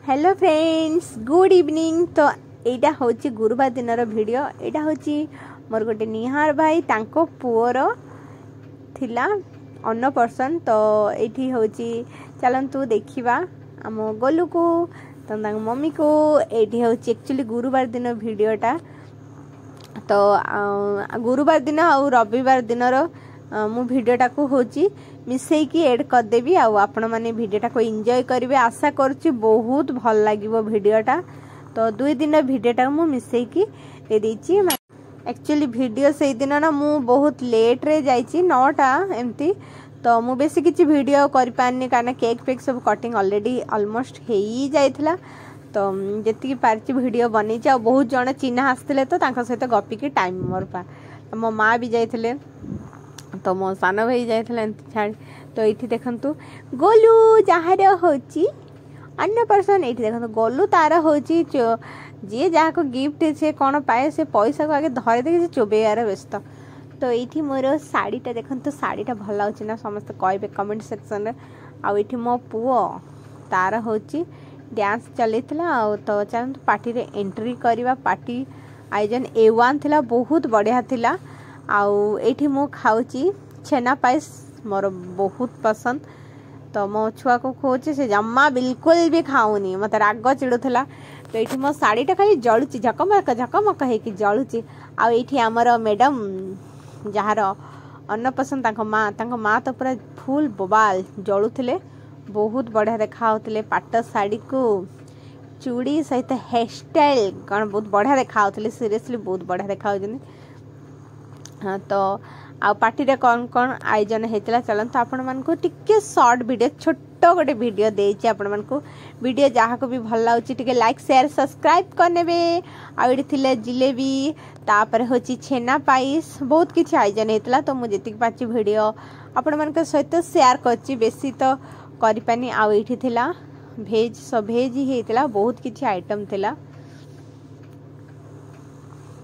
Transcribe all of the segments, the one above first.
Hello friends good evening. तो यहाँ हूँ गुरुवार दिन वीडियो। यहाँ हूँ मोर गोटे निहार भाई तांको पुअर थिला अन्नप्रसन। तो ये हूँ चलतु देखा आम गोलू को तो मम्मी को। ये हूँ एक्चुअली गुरुवार दिन वीडियोटा। तो गुरुवार दिन आ रविवार दिन मु वीडियोटा को होची मिसेकी एड करदेवी आपण मैंने वीडियोटा को एंजॉय करेंगे। आशा करुच्ची बहुत भल लगे वीडियोटा। तो 2 दिन वीडियोटा मु मिसेकी दे देची। एक्चुअली वीडियो से दिन ना मु बहुत लेट रे जाइची 9टा एमती। तो मु बेसी किसी वीडियो कर पारनी कारण केक फेक सब कटिंग ऑलरेडी ऑलमोस्ट हो ही जाइथिला। तो जी पार्टी वीडियो बनी बहुत जन चिन्हा आसते तो सहित गपिकी टाइम मोर पा मो माँ भी जाइए तो मो सान भाई जाइए छाड़। तो ये देखु गोलू जार हूँ अन्नप्रसन। ये देखो गोलू तार हूँ जी जहाँ को गिफ्ट से कौन पाए से पैसा को आगे धरे देखिए चोबेयार व्यस्त। तो ये मोर शाढ़ीटा देखो शाढ़ीटा भल लगे ना समस्त कहे कमेंट सेक्शन में। आठी मो पुओ तार हूँ डांस चलता। तो चलते पार्टी रे एंट्री करवा। पार्टी आयोजन A1 थिला बहुत बढ़िया थिला। आउ एठी मु खाऊची छेना पायस मोर बहुत पसंद। तो मो छुआ को खोचे से जम्मा बिल्कुल भी खाऊनी मत राग चिड़ुला। तो ये मो शाढ़ीटा खाली जलुची झकमक है कि जलुची। आठी आमर मैडम जार अन्नप्रसन माँ तो पूरा फुल बोबाल जलुले बहुत बढ़िया देखा होते। पाट शाढ़ी को चूड़ी सहित हेयर स्टाइल कौन बहुत बढ़िया देखा होते। सीरियसली बहुत बढ़िया देखा होते। हाँ तो आ पार्टी रे कौन कौन आयोजन होता चलते आपण मान को टिके शॉर्ट वीडियो छोट गोटे वीडियो देछि। आपण मान को वीडियो जहाँ को भी भल लाउची टिके लाइक शेयर सब्सक्राइब करनेबे। आउडी थिले जिलेबी तापर होची छेना पाइस बहुत किछि आयोजन होता। तो मु जेतिक पाची वीडियो आपण मान के सहित शेयर करछि बेसी तो करि पानी। आ एठी थिला भेज सब भेज ही हेतला बहुत किछि आइटम थिला।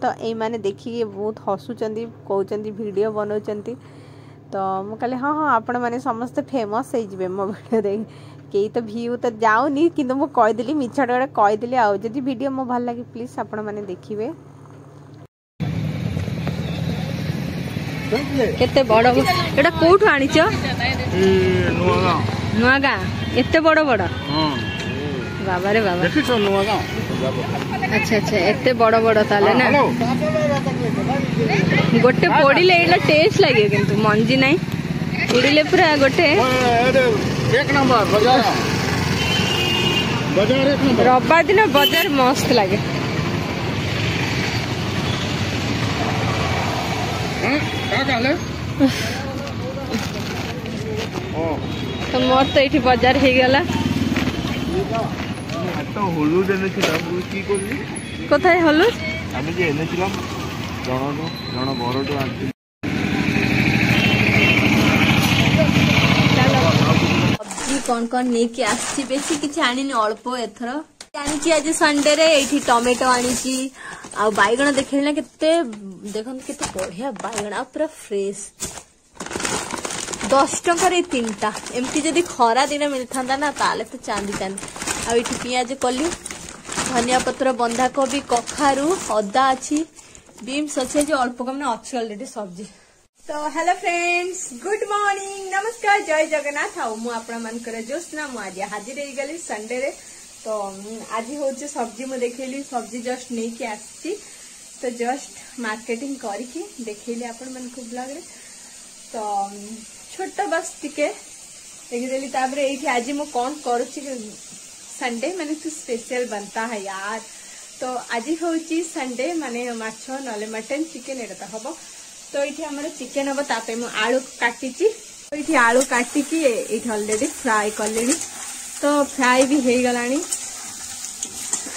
तो ये माने देखिए बहुत हसुचंदी कहउचंदी वीडियो बनाउचंदी। तो मु कहले हाँ हाँ आपण माने समस्त फेमस हो जिवे मो वीडियो देख कई तो व्यू तो जाऊनी किंतु मु कह देली मिछड़ गडे कह देली। आ जदी वीडियो मो भल लागे प्लीज आपण माने देखिवे। केते बड़ एटा कोठु आनिचो नुआ गाँ एते बड़ बड़ बाबा रे बाबा अच्छा अच्छा एते बड़ बड़ ताले ना गोटे पोड़िले एटा टेस्ट लागे किंतु मंजी नहीं पोड़िले पूरा गोटे एक नंबर बाजार एक नंबर रविवार दिन बाजार मस्त लागे। का कहले तो मोर तो ये बाजार हो गला तो हलुद এনেছিলাম কি করলি কোথায় হলুদ আমি যে এনেছিলাম জন বড়টো আনছি। सब्जी कौन कौन नहीं आसी बेसी किसी आनी अल्प एथर आनी आज संडे रे एठी टमेटो आनी आ बैगण देखना केते देखन केते बढ़िया बैगण पूरा फ्रेश 10 टंका रे 3टा एमती जदी खरा दिन मिलता ना ताले तो चांदी चांदी। आ ये पियाज कलु धनिया पत्र बंधाकोबी कखारू अदा अच्छी बीम्स अच्छे जो अल्प कम अच्छी ऑलरेडी सब्जी। तो हेलो फ्रेंड्स गुड मॉर्निंग नमस्कार जय जगन्नाथ। आपर जोशना मुझे हाजिर हो गली संडे रे। तो आज हूँ सब्जी मुझे देखली सब्जी जस्ट नहीं कि आसी तो जस्ट मार्केटिंग करके देखली आपण मन को ब्लॉग रे। तो छोट बस टिके देखीदेली तापर ये आज मु कौन करुच्ची संडे माने तो स्पेशल बनता है यार। तो आज हूँ संडे माने माछ नले मटन चिकेन एटा हम। तो ये आम चिकेन हम ताप आलू काटी ये आलू काटिकी ये ऑलरेडी फ्राए कले। तो फ्राए भी हो गला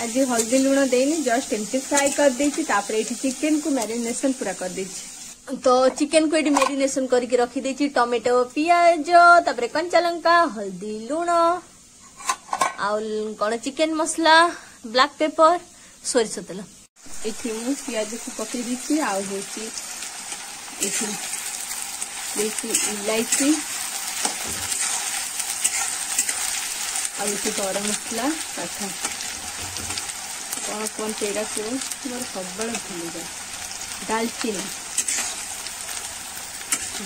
आज हल्दी लुण देनी जस्ट एमती फ्राए कर देती। तापर ये चिकेन को मैरिनेशन पूरा कर देती। तो चिकेन को ये मैरिनेशन करके रखी देती टमेटो पियाज तापर कंचा लंका हल्दी लुण कौन चिकेन मसला ब्लैक पेपर सोरिष तेल ये मु पियाज को पकई दी इलायची गरम मसला काठ कौन कौन पेड़ा को मोर सब भूल जाए दालचीनी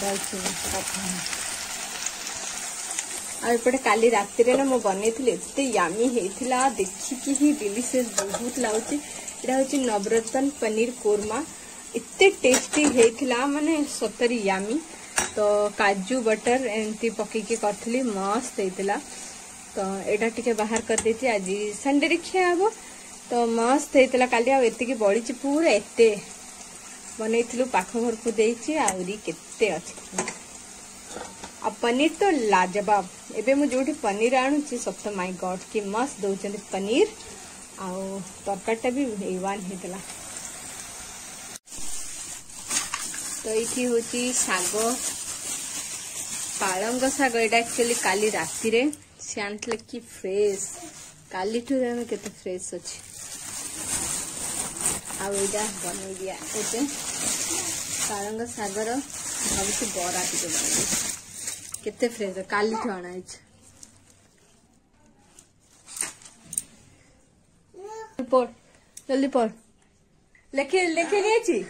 काठ आउटे काली राति ना मु बन एत यामी होता देखिकी ही डिलीशियस बहुत लगुच। यहाँ हूँ नवरत्न पनीर कोरमा एते टेस्टी होता माने सतरी यामी। तो काजू बटर एमती पकईकी करी मस्त होता। तो एटा टिके बाहर कर देती आज संडे रे खिया हम। तो मस्त होता काली आती बड़ी पूरा एते बनईलु पाख घर को देती आहरी केते अच्छी। आ पनीर तो लाजवाब एबे मु जोठी पनीर आणुची सब तो माय गॉड कि मस्त दउचंदी पनीर आ तरकाटा भी ए1 हेतला। तो इठी होची साग पालंग साग एटा एक्चुअली काली राति रे से आनथले कि फ्रेश काली ठु रे केते फ्रेश अछि। आ एटा बनै दिया एते पालंग सागर भाबुची बरा टिके बनै केते फ्रेश काली ठु आना पढ़ जल्दी पढ़ लेखे लेखे नहीं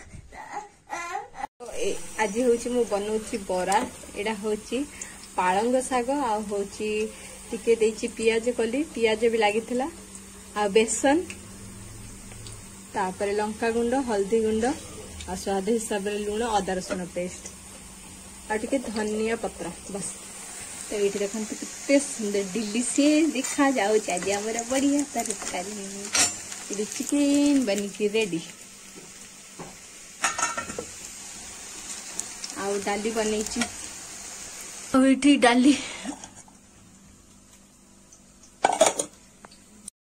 आज हूँ मु बनाऊँ बरा एटा हूँ पालंग साग आके पियाज कली पियाज भी लगी आ बेसन तापर लंका गुंड हल्दी गुंड आ स्वाद हिसाब से लुण अदा रसुण पेस्ट आटे धनिया पत्र बस। तो ये देखते कितने सुंदर डिलीशियस दिखा जाऊँ आज हमारा बढ़िया तरकारी चिकेन बनिकी रेडी। आउ डाली बनई डाली